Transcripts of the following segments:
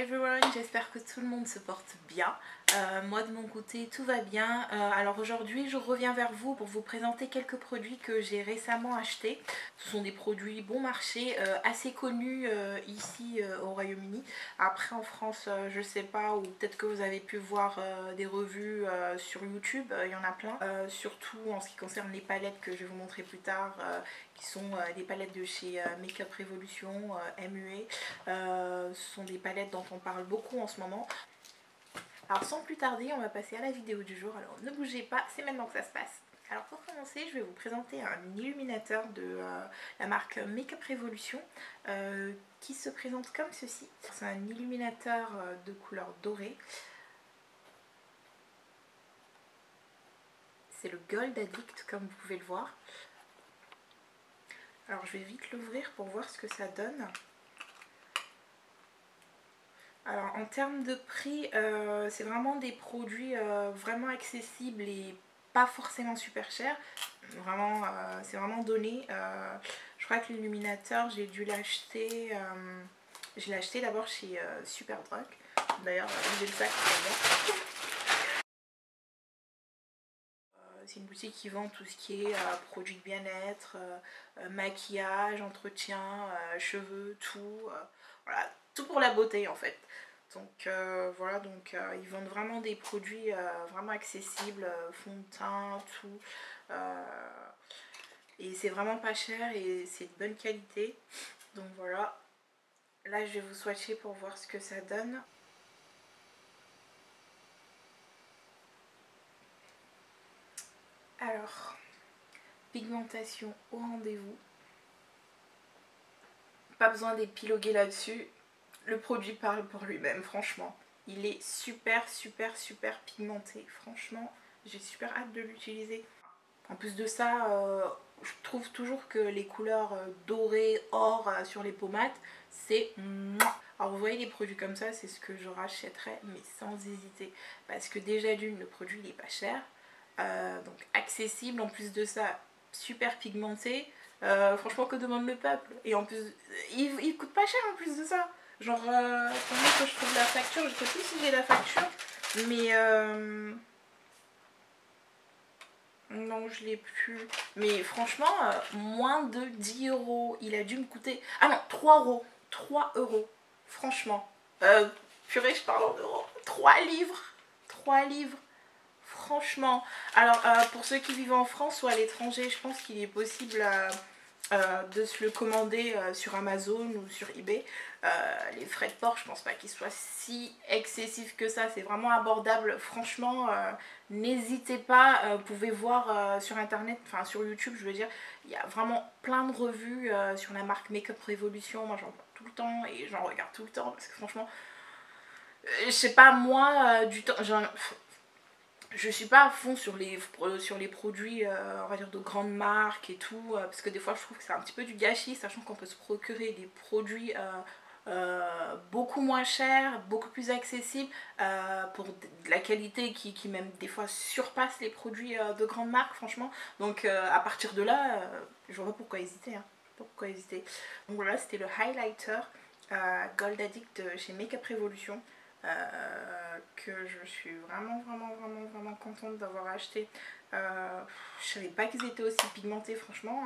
Hi everyone, j'espère que tout le monde se porte bien. Moi de mon côté tout va bien. Alors aujourd'hui je reviens vers vous pour vous présenter quelques produits que j'ai récemment achetés. Ce sont des produits bon marché, assez connus ici au Royaume-Uni. Après en France je sais pas, ou peut-être que vous avez pu voir des revues sur YouTube, il y en a plein. Surtout en ce qui concerne les palettes que je vais vous montrer plus tard, qui sont des palettes de chez Make Up Revolution, MUA. Ce sont des palettes dont on parle beaucoup en ce moment. Alors sans plus tarder, on va passer à la vidéo du jour. Alors ne bougez pas, c'est maintenant que ça se passe. Alors pour commencer, je vais vous présenter un illuminateur de la marque Make Up Revolution qui se présente comme ceci. C'est un illuminateur de couleur dorée. C'est le Gold Addict comme vous pouvez le voir. Alors je vais vite l'ouvrir pour voir ce que ça donne. Alors en termes de prix, c'est vraiment des produits vraiment accessibles et pas forcément super chers. Vraiment, c'est vraiment donné. Je crois que l'illuminateur, j'ai dû l'acheter. Je l'ai acheté d'abord chez Superdrug. D'ailleurs, j'ai le sac qui est là. C'est une boutique qui vend tout ce qui est produits de bien-être, maquillage, entretien, cheveux, tout. Voilà, tout pour la beauté en fait. Donc voilà, donc ils vendent vraiment des produits vraiment accessibles, fond de teint, tout. Et c'est vraiment pas cher et c'est de bonne qualité. Donc voilà, là je vais vous swatcher pour voir ce que ça donne. Alors, pigmentation au rendez-vous. Pas besoin d'épiloguer là-dessus. Le produit parle pour lui-même, franchement. Il est super pigmenté. Franchement, j'ai super hâte de l'utiliser. En plus de ça, je trouve toujours que les couleurs dorées, or sur les pommades, c'est... Alors vous voyez les produits comme ça, c'est ce que je rachèterais, mais sans hésiter. Parce que déjà d'une, le produit il est pas cher. Donc accessible, en plus de ça, super pigmenté. Franchement, que demande le peuple? Et en plus, il coûte pas cher en plus de ça. Genre, attendez que je trouve la facture, je sais plus si j'ai la facture, mais non, je l'ai plus. Mais franchement, moins de 10 euros. Il a dû me coûter... Ah non, 3 euros. 3 euros. Franchement. Purée, je parle en euros. 3 livres. 3 livres. Franchement. Alors, pour ceux qui vivent en France ou à l'étranger, je pense qu'il est possible de se le commander sur Amazon ou sur eBay. Les frais de port, je pense pas qu'ils soient si excessifs que ça. C'est vraiment abordable. Franchement, n'hésitez pas. Vous pouvez voir sur internet, enfin sur YouTube, je veux dire, il y a vraiment plein de revues sur la marque Make Up Revolution. Moi, j'en vois tout le temps et j'en regarde tout le temps parce que franchement, je sais pas, moi, du temps, je suis pas à fond sur les produits on va dire de grandes marques et tout, parce que des fois je trouve que c'est un petit peu du gâchis, sachant qu'on peut se procurer des produits beaucoup moins chers, beaucoup plus accessibles, pour de la qualité qui même des fois surpasse les produits de grandes marques, franchement. Donc à partir de là, je vois pas pourquoi hésiter, hein. Pourquoi hésiter. Donc voilà, c'était le highlighter Gold Addict chez Make Up Revolution. Que je suis vraiment contente d'avoir acheté. Je savais pas qu'ils étaient aussi pigmentés, franchement.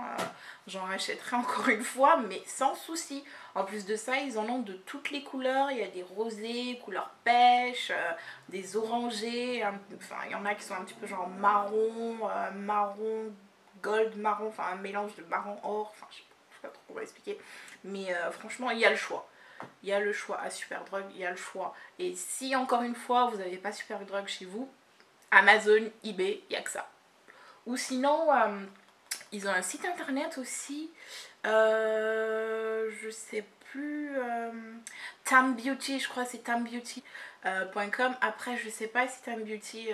J'en rachèterai encore une fois, mais sans souci. En plus de ça, ils en ont de toutes les couleurs. Il y a des rosés, couleur pêche, des orangés. Enfin, il y en a qui sont un petit peu genre marron, marron, gold, marron. Enfin, un mélange de marron or. Enfin, je sais pas trop comment expliquer. Mais franchement, il y a le choix. Il y a le choix à Superdrug, il y a le choix. Et si encore une fois vous n'avez pas Superdrug chez vous, Amazon, eBay, il n'y a que ça. Ou sinon, ils ont un site internet aussi, je sais plus, Tam Beauty, je crois c'est tambeauty.com. Après, je sais pas si Tam Beauty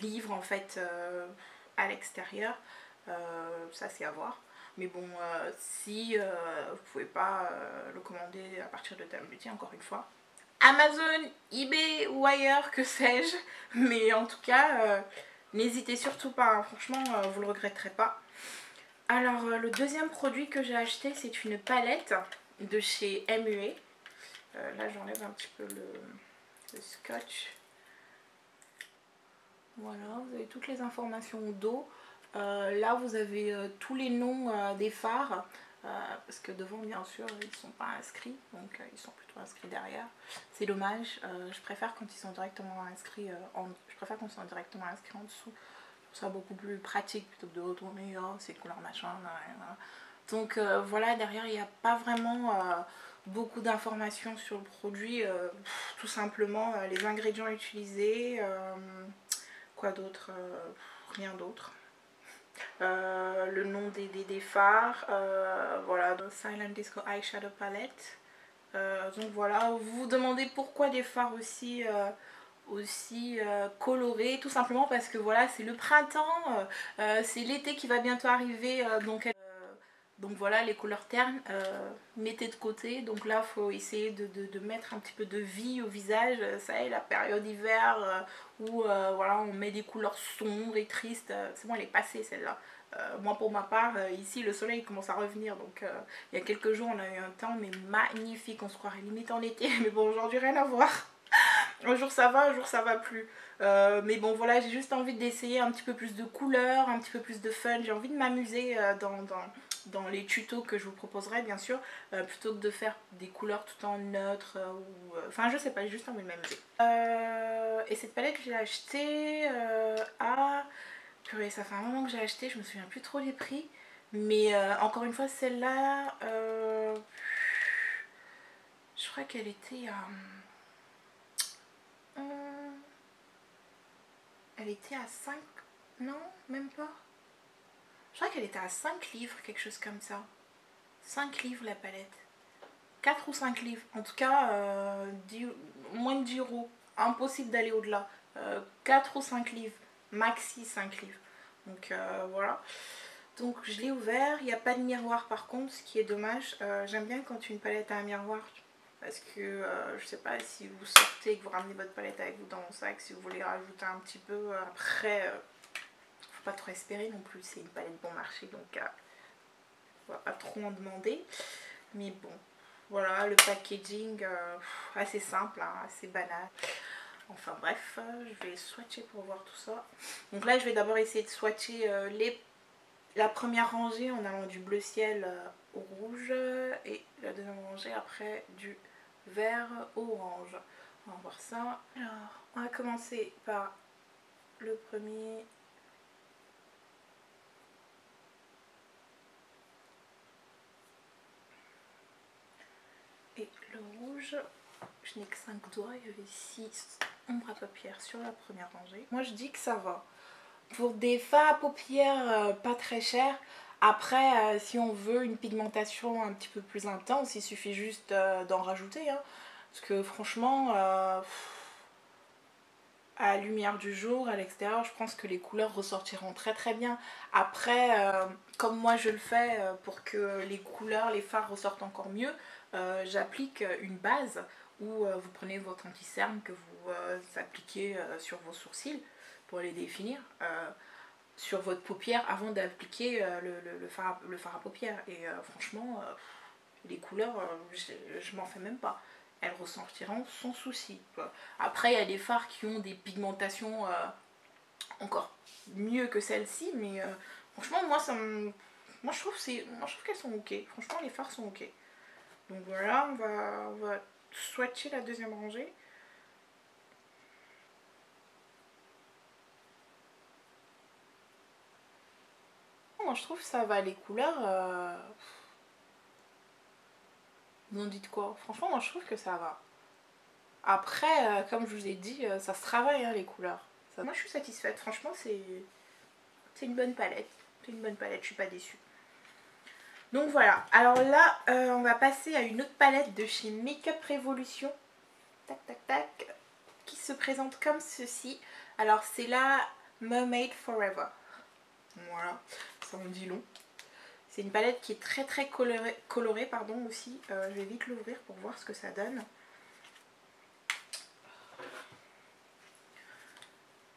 livre en fait à l'extérieur, ça c'est à voir. Mais bon, si vous pouvez pas le commander à partir de Tam Beauty, encore une fois, Amazon, eBay ou ailleurs, que sais-je. Mais en tout cas, n'hésitez surtout pas, hein. Franchement, vous le regretterez pas. Alors, le deuxième produit que j'ai acheté, c'est une palette de chez MUA. Là j'enlève un petit peu le scotch. Voilà, vous avez toutes les informations au dos. Là vous avez tous les noms des phares. Parce que devant bien sûr ils ne sont pas inscrits, donc ils sont plutôt inscrits derrière. C'est dommage, je préfère quand ils sont directement inscrits en dessous. Je trouve ça beaucoup plus pratique plutôt que de retourner c'est couleur machin. Donc voilà, derrière il n'y a pas vraiment beaucoup d'informations sur le produit, tout simplement les ingrédients utilisés, quoi d'autre, rien d'autre. Le nom des phares, voilà, Silent Disco Eyeshadow Palette. Donc voilà, vous vous demandez pourquoi des phares aussi colorés, tout simplement parce que voilà, c'est le printemps, c'est l'été qui va bientôt arriver, donc voilà, les couleurs ternes, mettez de côté. Donc là, il faut essayer de mettre un petit peu de vie au visage. Ça y est, la période hiver où voilà, on met des couleurs sombres et tristes. C'est bon, elle est passée celle-là. Moi, pour ma part, ici, le soleil commence à revenir. Donc il y a quelques jours, on a eu un temps mais magnifique. On se croirait limite en été. Mais bon, aujourd'hui, rien à voir. Un jour ça va, un jour ça va plus. Mais bon voilà, j'ai juste envie d'essayer un petit peu plus de couleurs, un petit peu plus de fun. J'ai envie de m'amuser dans les tutos que je vous proposerai bien sûr, plutôt que de faire des couleurs tout en neutre ou enfin je sais pas, j'ai juste envie de m'amuser. Et cette palette j'ai achetée à... Purée, ça fait un moment que j'ai acheté, je me souviens plus trop des prix. Mais encore une fois celle-là, je crois qu'elle était à... Elle était à 5... Non, même pas. Je crois qu'elle était à 5 livres, quelque chose comme ça. 5 livres la palette. 4 ou 5 livres. En tout cas, moins de 10 euros. Impossible d'aller au-delà. 4 ou 5 livres. Maxi 5 livres. Donc voilà. Donc je l'ai ouvert. Il n'y a pas de miroir par contre, ce qui est dommage. J'aime bien quand une palette a un miroir. Parce que je sais pas si vous sortez et que vous ramenez votre palette avec vous dans mon sac, si vous voulez rajouter un petit peu. Après, faut pas trop espérer non plus, c'est une palette bon marché donc on va pas trop en demander. Mais bon, voilà, le packaging assez simple, hein, assez banal. Enfin bref, je vais swatcher pour voir tout ça. Donc là, je vais d'abord essayer de swatcher la première rangée en allant du bleu ciel au rouge et la deuxième rangée après du vert orange. On va voir ça. Alors, on va commencer par le premier. Et le rouge, je n'ai que 5 doigts, il y avait 6 ombres à paupières sur la première rangée. Moi je dis que ça va. Pour des fards à paupières pas très chers, après si on veut une pigmentation un petit peu plus intense, il suffit juste d'en rajouter. Hein. Parce que franchement, à la lumière du jour, à l'extérieur, je pense que les couleurs ressortiront très très bien. Après, comme moi je le fais pour que les couleurs, les fards ressortent encore mieux, j'applique une base où vous prenez votre anti-cerne que vous appliquez sur vos sourcils pour les définir, sur votre paupière avant d'appliquer le fard à paupières. Et franchement, les couleurs, je m'en fais même pas. Elles ressortiront sans souci. Après, il y a des fards qui ont des pigmentations encore mieux que celle-ci, mais franchement, moi je trouve qu'elles sont ok. Franchement, les fards sont ok. Donc voilà, on va swatcher la deuxième rangée. Moi, je trouve que ça va, les couleurs. Vous en dites quoi? Franchement, moi, je trouve que ça va. Après, comme je vous ai dit, ça se travaille, hein, les couleurs. Moi, je suis satisfaite. Franchement, c'est une bonne palette. C'est une bonne palette, je suis pas déçue. Donc voilà, alors là on va passer à une autre palette de chez Makeup Revolution, tac tac tac, qui se présente comme ceci. Alors c'est la Mermaid Forever, voilà, ça en dit long. C'est une palette qui est très très colorée pardon, aussi. Je vais vite l'ouvrir pour voir ce que ça donne.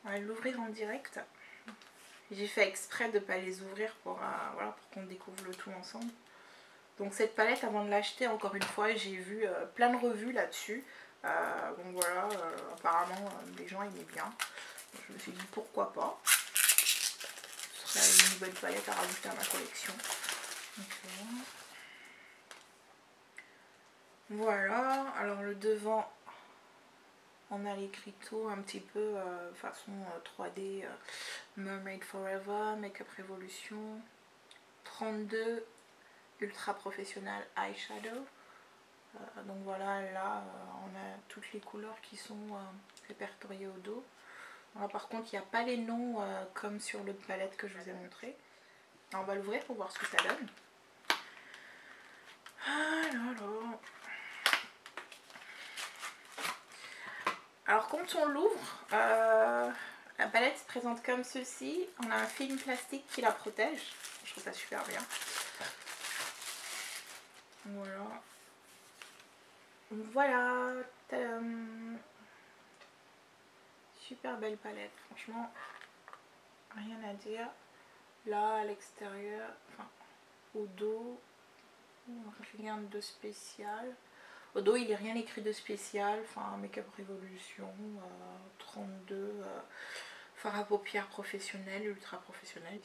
On va l'ouvrir en direct. J'ai fait exprès de ne pas les ouvrir pour, voilà, pour qu'on découvre le tout ensemble. Donc cette palette, avant de l'acheter, encore une fois, j'ai vu plein de revues là-dessus. Donc voilà, apparemment les gens aimaient bien. Donc, je me suis dit pourquoi pas. Ce serait une nouvelle palette à rajouter à ma collection. Donc, voilà, alors le devant, on a l'écriteau un petit peu façon 3D, Mermaid Forever, Makeup Revolution, 32, ultra professionnel eyeshadow. Donc voilà, là on a toutes les couleurs qui sont répertoriées au dos. Alors, par contre, il n'y a pas les noms comme sur l'autre palette que je vous ai montré. Alors, on va l'ouvrir pour voir ce que ça donne. Alors quand on l'ouvre, la palette se présente comme ceci. On a un film plastique qui la protège. Je trouve ça super bien. Voilà. Voilà. Tadam. Super belle palette. Franchement, rien à dire. Là, à l'extérieur, enfin, au dos, rien de spécial. Au dos, il n'y a rien écrit de spécial. Enfin, Makeup Revolution, 32, fard à paupières professionnel, ultra professionnel.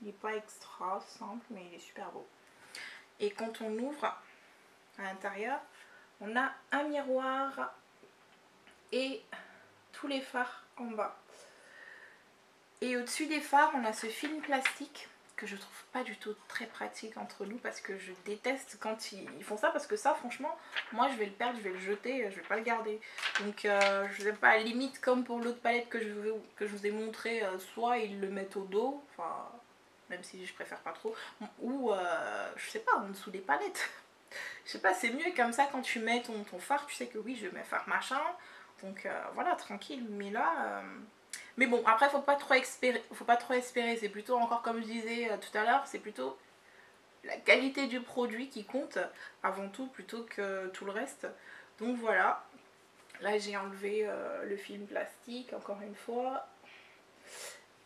Il n'est pas extra simple, mais il est super beau. Et quand on ouvre à l'intérieur, on a un miroir et tous les fards en bas. Et au-dessus des fards, on a ce film plastique que je trouve pas du tout très pratique entre nous, parce que je déteste quand ils font ça, parce que ça franchement moi je vais le perdre, je vais le jeter, je vais pas le garder. Donc je sais pas, limite comme pour l'autre palette que je vous ai montré, soit ils le mettent au dos, enfin même si je préfère pas trop, ou je sais pas, en dessous des palettes. Je sais pas, c'est mieux comme ça quand tu mets ton fard, tu sais que oui je mets fard machin, donc voilà, tranquille. Mais là mais bon, après faut pas trop espérer, c'est plutôt, encore comme je disais tout à l'heure, c'est plutôt la qualité du produit qui compte avant tout, plutôt que tout le reste. Donc voilà, là j'ai enlevé le film plastique encore une fois.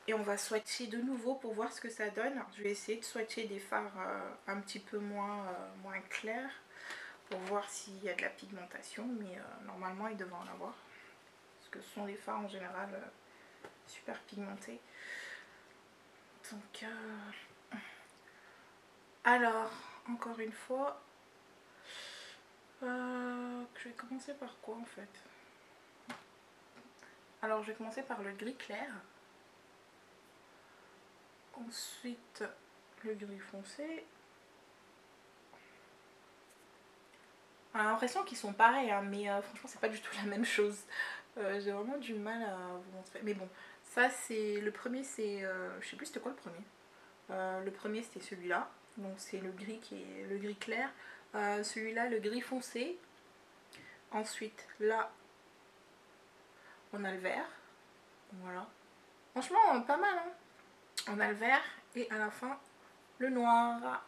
Et on va swatcher de nouveau pour voir ce que ça donne. Je vais essayer de swatcher des fards un petit peu moins clairs pour voir s'il y a de la pigmentation, mais normalement il devrait en avoir. Parce que ce sont des fards en général super pigmentés. Donc alors, encore une fois, je vais commencer par quoi en fait? Alors je vais commencer par le gris clair. Ensuite le gris foncé. On a l'impression qu'ils sont pareils, hein, mais franchement c'est pas du tout la même chose. J'ai vraiment du mal à vous montrer. Mais bon, ça c'est le premier, c'est je sais plus c'était quoi le premier. Le premier c'était celui-là, donc c'est le gris qui est le gris clair. Celui-là le gris foncé. Ensuite là on a le vert. Voilà. Franchement pas mal, hein. On a le vert et à la fin le noir.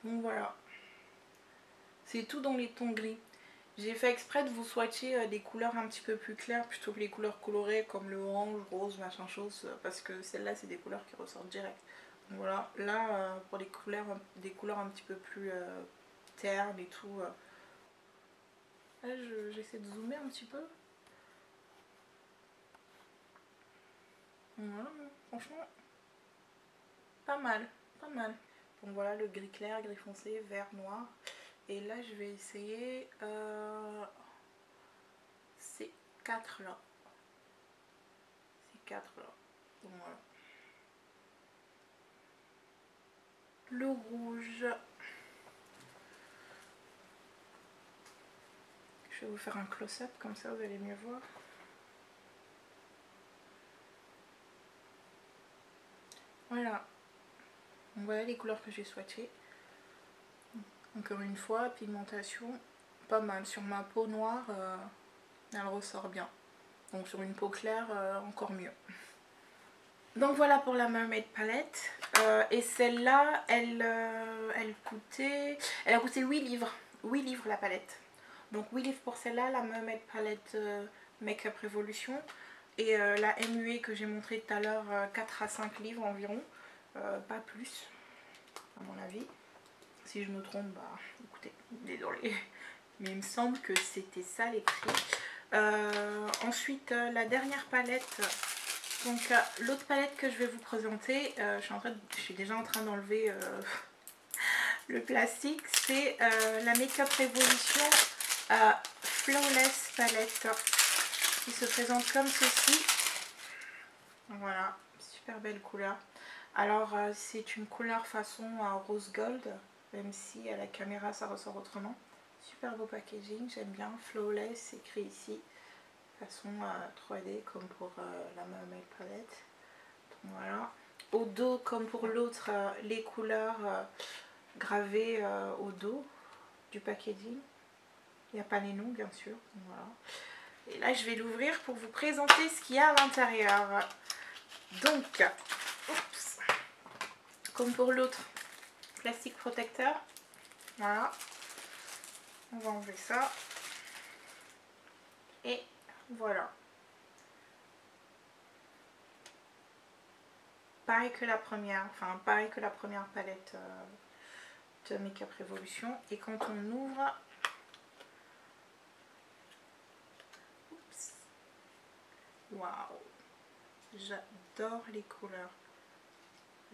Donc voilà. C'est tout dans les tons gris. J'ai fait exprès de vous swatcher des couleurs un petit peu plus claires plutôt que les couleurs colorées comme le orange, rose, machin chose, parce que celles-là c'est des couleurs qui ressortent direct. Donc voilà, là pour des couleurs un petit peu plus ternes et tout. Là j'essaie de zoomer un petit peu. Voilà, franchement, pas mal, pas mal. Donc voilà, le gris clair, gris foncé, vert, noir. Et là je vais essayer ces quatre là. Ces quatre là. Donc voilà. Le rouge. Je vais vous faire un close-up, comme ça vous allez mieux voir. Voilà. Donc voilà les couleurs que j'ai swatchées. Encore une fois, pigmentation pas mal. Sur ma peau noire, elle ressort bien. Donc sur une peau claire, encore mieux. Donc voilà pour la Mermaid Palette. Et celle-là, elle a coûté 8 livres. 8 livres la palette. Donc 8 livres pour celle-là, la Mermaid Palette Makeup Revolution. Et la MUA que j'ai montré tout à l'heure, 4 à 5 livres environ. Pas plus, à mon avis. Si je me trompe, bah écoutez, désolé. Mais il me semble que c'était ça les prix. Ensuite, la dernière palette. Donc l'autre palette que je vais vous présenter, je suis déjà en train d'enlever le plastique. C'est la Makeup Revolution Flawless Palette qui se présente comme ceci. Voilà, super belle couleur. Alors c'est une couleur façon rose gold, même si à la caméra ça ressort autrement. Super beau packaging, j'aime bien. Flawless, écrit ici, façon 3D comme pour la Mermaid Palette. Donc, voilà. Au dos, comme pour l'autre, les couleurs gravées au dos du packaging. Il n'y a pas les noms bien sûr. Donc, voilà. Et là je vais l'ouvrir pour vous présenter ce qu'il y a à l'intérieur. Donc, oups, comme pour l'autre, plastique protecteur. Voilà. On va enlever ça. Et voilà. Pareil que la première, enfin pareil que la première palette de Makeup Revolution. Et quand on ouvre, oups, waouh, j'adore les couleurs.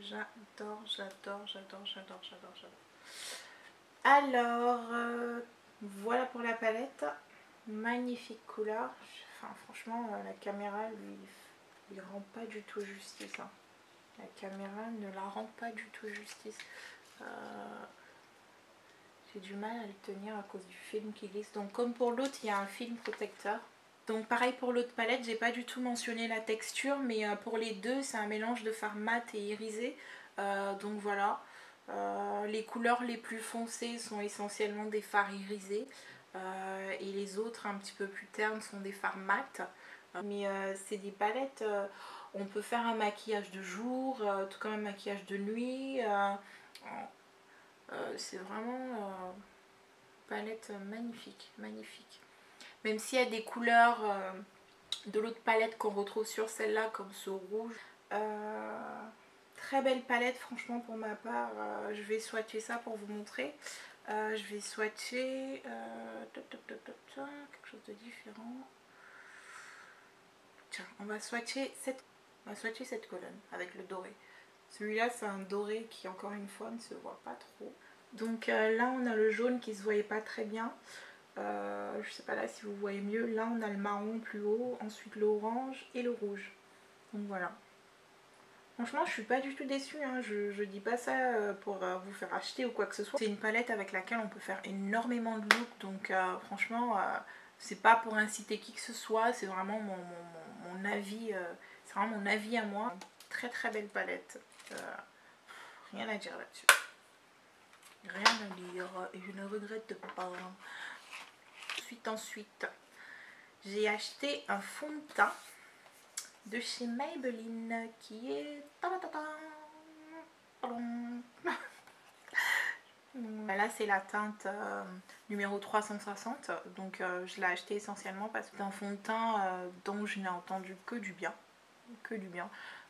J'adore, j'adore, j'adore, j'adore, j'adore, j'adore. Alors, voilà pour la palette. Magnifique couleur. Enfin, franchement, la caméra lui rend pas du tout justice. Hein. La caméra ne la rend pas du tout justice. J'ai du mal à le tenir à cause du film qui glisse. Donc comme pour l'autre, il y a un film protecteur. Donc pareil pour l'autre palette, j'ai pas du tout mentionné la texture, mais pour les deux, c'est un mélange de fard mat et irisé. Donc voilà. Les couleurs les plus foncées sont essentiellement des fards irisés. Et les autres un petit peu plus ternes sont des fards mat. Mais c'est des palettes, on peut faire un maquillage de jour, tout comme un maquillage de nuit. C'est vraiment palette magnifique, magnifique. Même s'il y a des couleurs de l'autre palette qu'on retrouve sur celle-là, comme ce rouge. Très belle palette, franchement, pour ma part. Je vais swatcher ça pour vous montrer. Je vais swatcher quelque chose de différent. Tiens, on va swatcher cette colonne avec le doré. Celui-là, c'est un doré qui, encore une fois, ne se voit pas trop. Donc là, on a le jaune qui se voyait pas très bien. Je sais pas là si vous voyez mieux. Là, on a le marron plus haut, ensuite l'orange et le rouge. Donc voilà. Franchement, je suis pas du tout déçue. Hein. Je dis pas ça pour vous faire acheter ou quoi que ce soit. C'est une palette avec laquelle on peut faire énormément de looks. Donc franchement, c'est pas pour inciter qui que ce soit. C'est vraiment mon avis. C'est vraiment mon avis à moi. Très très belle palette. Rien à dire là-dessus. Rien à dire. Et je ne regrette pas. Ensuite, j'ai acheté un fond de teint de chez Maybelline qui est... Là c'est la teinte numéro 360, donc je l'ai acheté essentiellement parce que c'est un fond de teint dont je n'ai entendu que du bien.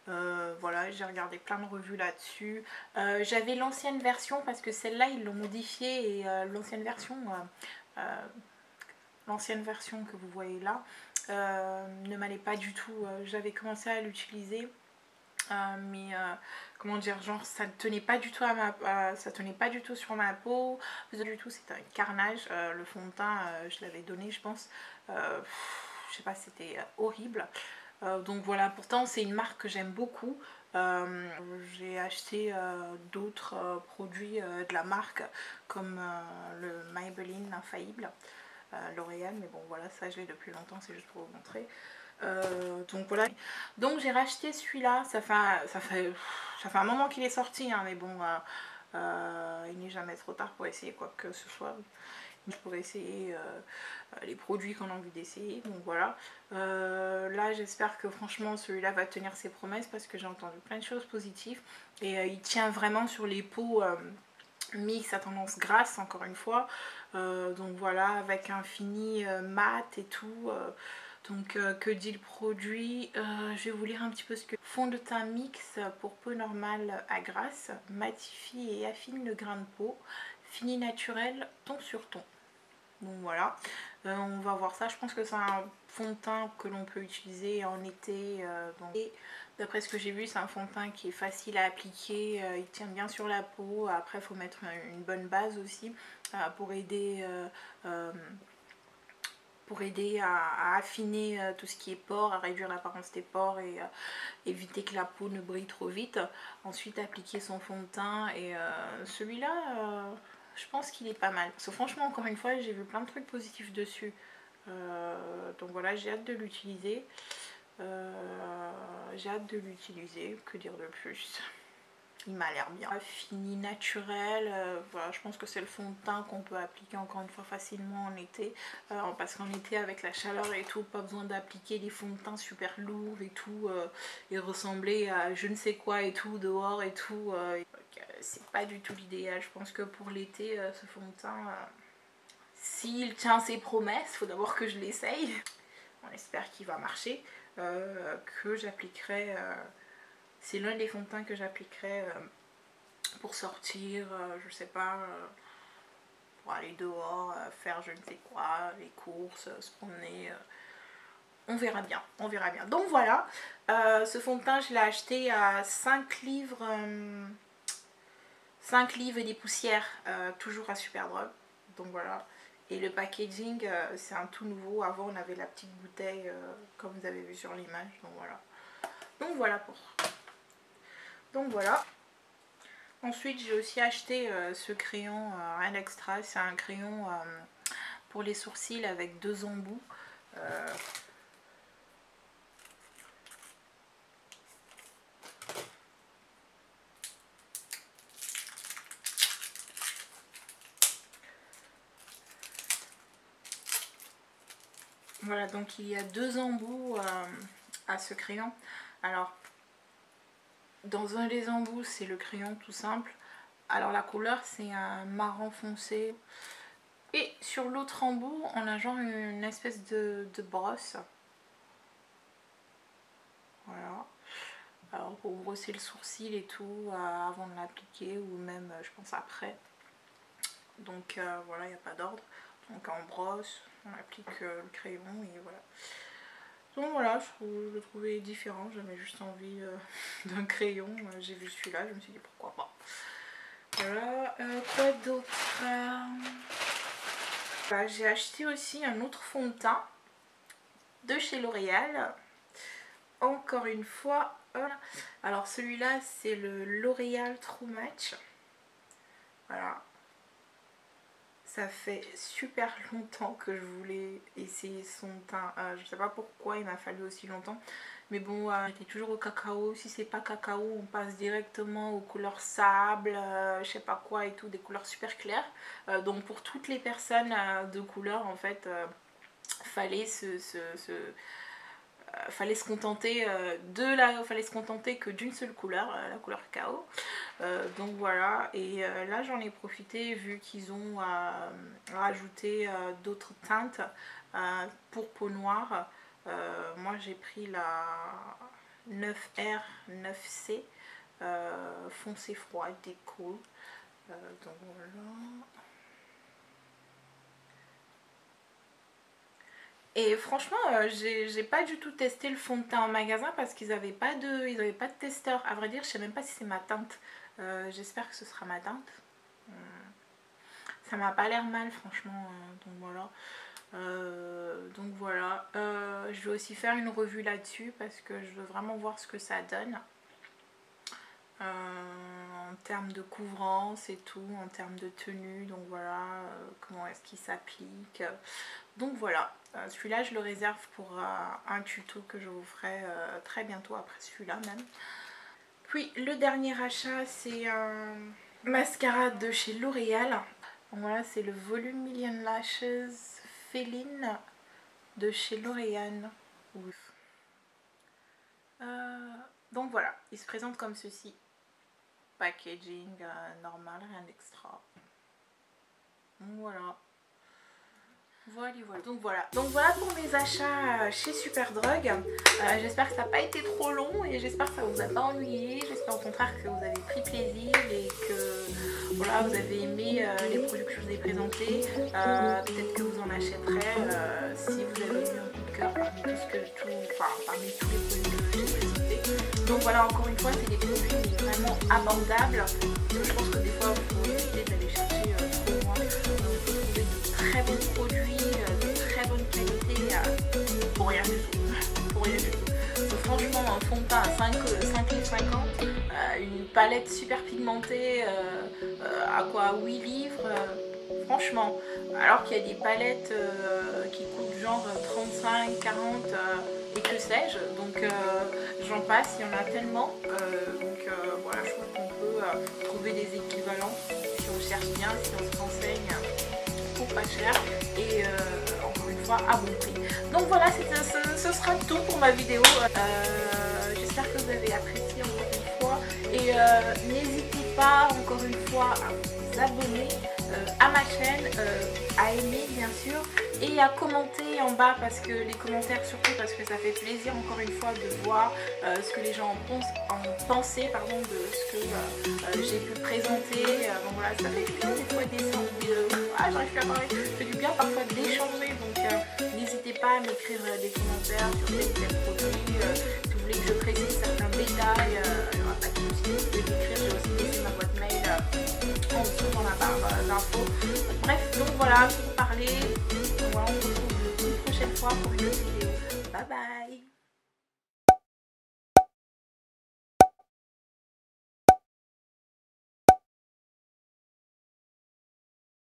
Voilà, j'ai regardé plein de revues là-dessus. J'avais l'ancienne version parce que celle-là ils l'ont modifiée et l'ancienne version que vous voyez là ne m'allait pas du tout. J'avais commencé à l'utiliser mais comment dire, genre ça ne tenait pas du tout ça tenait pas du tout sur ma peau du tout, c'était un carnage. Le fond de teint je l'avais donné je pense, je sais pas, c'était horrible. Donc voilà, pourtant c'est une marque que j'aime beaucoup. J'ai acheté d'autres produits de la marque comme le Maybelline Infaillible L'Oréal, mais bon voilà, ça je l'ai depuis longtemps, c'est juste pour vous montrer. Donc voilà, donc j'ai racheté celui-là. Ça fait un moment qu'il est sorti hein, mais bon il n'est jamais trop tard pour essayer quoi que ce soit. Je pourrais essayer les produits qu'on a envie d'essayer, donc voilà. Là j'espère que franchement celui-là va tenir ses promesses parce que j'ai entendu plein de choses positives et il tient vraiment sur les peaux mix à tendance grasse encore une fois. Donc voilà, avec un fini mat et tout. Donc que dit le produit, je vais vous lire un petit peu ce que... Fond de teint mix pour peau normale à grasse, matifie et affine le grain de peau, fini naturel, ton sur ton. Donc voilà, on va voir ça. Je pense que c'est un fond de teint que l'on peut utiliser en été. Et d'après ce que j'ai vu, c'est un fond de teint qui est facile à appliquer, il tient bien sur la peau. Après, il faut mettre une bonne base aussi pour aider à affiner tout ce qui est pores, à réduire l'apparence des pores et éviter que la peau ne brille trop vite. Ensuite appliquer son fond de teint et celui-là je pense qu'il est pas mal. Parce que franchement encore une fois j'ai vu plein de trucs positifs dessus. Donc voilà, j'ai hâte de l'utiliser. Que dire de plus? Il m'a l'air bien. Fini naturel, voilà, je pense que c'est le fond de teint qu'on peut appliquer encore une fois facilement en été. Parce qu'en été avec la chaleur et tout, pas besoin d'appliquer des fonds de teint super lourds et tout. Et ressembler à je ne sais quoi et tout dehors et tout. C'est pas du tout l'idéal. Je pense que pour l'été, ce fond de teint, s'il tient ses promesses, il faut d'abord que je l'essaye. On espère qu'il va marcher. Que j'appliquerai... c'est l'un des fonds de teint que j'appliquerai pour sortir, je sais pas, pour aller dehors, faire je ne sais quoi, les courses, se promener. On verra bien, on verra bien. Donc voilà, ce fond de teint je l'ai acheté à 5 livres, 5 livres et des poussières, toujours à Superdrug. Donc voilà. Et le packaging, c'est un tout nouveau. Avant on avait la petite bouteille comme vous avez vu sur l'image. Donc voilà. Donc voilà. Ensuite j'ai aussi acheté ce crayon, un extra. C'est un crayon pour les sourcils avec 2 embouts. Voilà, donc il y a 2 embouts à ce crayon. Alors dans un des embouts c'est le crayon tout simple. Alors la couleur c'est un marron foncé. Et sur l'autre embout on a genre une espèce de brosse. Voilà. Alors pour brosser le sourcil et tout avant de l'appliquer ou même je pense après. Donc voilà, il n'y a pas d'ordre. Donc on brosse, on applique le crayon et voilà. Donc voilà, je le trouvais différent, j'avais juste envie d'un crayon. J'ai vu celui-là, je me suis dit pourquoi pas. Voilà, quoi d'autre? Voilà, j'ai acheté aussi un autre fond de teint de chez L'Oréal. Encore une fois, voilà. Alors celui-là c'est le L'Oréal True Match. Voilà. Ça fait super longtemps que je voulais essayer son teint. Je sais pas pourquoi il m'a fallu aussi longtemps. Mais bon, j'étais toujours au cacao. Si c'est pas cacao, on passe directement aux couleurs sable, je sais pas quoi et tout, des couleurs super claires. Donc pour toutes les personnes de couleur, en fait, fallait fallait se contenter fallait se contenter que d'une seule couleur, la couleur cacao. Donc voilà, et là j'en ai profité vu qu'ils ont rajouté d'autres teintes pour peau noire. Moi j'ai pris la 9R 9C foncé froid déco. Donc voilà. Et franchement, j'ai pas du tout testé le fond de teint en magasin parce qu'ils avaient pas de testeur. À vrai dire, je sais même pas si c'est ma teinte. J'espère que ce sera ma teinte. Ça m'a pas l'air mal, franchement. Donc voilà. Je vais aussi faire une revue là-dessus parce que je veux vraiment voir ce que ça donne. En termes de couvrance et tout, en termes de tenue, donc voilà, comment est-ce qu'il s'applique. Donc voilà, celui-là je le réserve pour un tuto que je vous ferai très bientôt après celui-là même. Puis le dernier achat c'est un mascara de chez L'Oréal. Donc voilà, c'est le Volume Million Lashes Féline de chez L'Oréal. Donc voilà, il se présente comme ceci. Packaging normal, rien d'extra. Voilà. Voilà. Donc voilà pour mes achats chez Superdrug. J'espère que ça n'a pas été trop long et j'espère que ça vous a pas ennuyé. J'espère au contraire que vous avez pris plaisir et que voilà, vous avez aimé les produits que je vous ai présentés. Peut-être que vous en achèterez si vous avez eu un coup de cœur parmi tous les produits que j'ai présentés. Donc voilà, encore une fois, c'est des produits vraiment abordables. Je pense que des fois, il faut éviter d'aller chercher trop loin. On peut trouver de très bons produits, de très bonne qualité pour rien du tout. Donc, franchement, un fond de teint à 5,50 $, une palette super pigmentée à quoi 8 livres. Franchement, alors qu'il y a des palettes qui coûtent genre 35, 40 et que sais-je, donc j'en passe, il y en a tellement, voilà, je trouve qu'on peut trouver des équivalents si on cherche bien, si on se renseigne pour pas cher et encore une fois à bon prix. Donc voilà, ce sera tout pour ma vidéo. J'espère que vous avez apprécié encore une fois et n'hésitez pas encore une fois à vous abonner à ma chaîne, à aimer bien sûr et à commenter en bas parce que les commentaires surtout parce que ça fait plaisir encore une fois de voir ce que les gens en pensaient de ce que j'ai pu présenter. Donc voilà, ça fait du bien des fois j'arrive plus à parler, ça fait du bien parfois d'échanger, donc n'hésitez pas à m'écrire des commentaires sur tel produit, si vous voulez que je précise certains détails, il n'y aura pas de soucis, vous pouvez m'écrire, j'ai aussi laissé ma boîte mail en dessous dans la barre d'infos. Bref, donc voilà, pour parler, on se retrouve une prochaine fois pour une autre vidéo. Bye bye.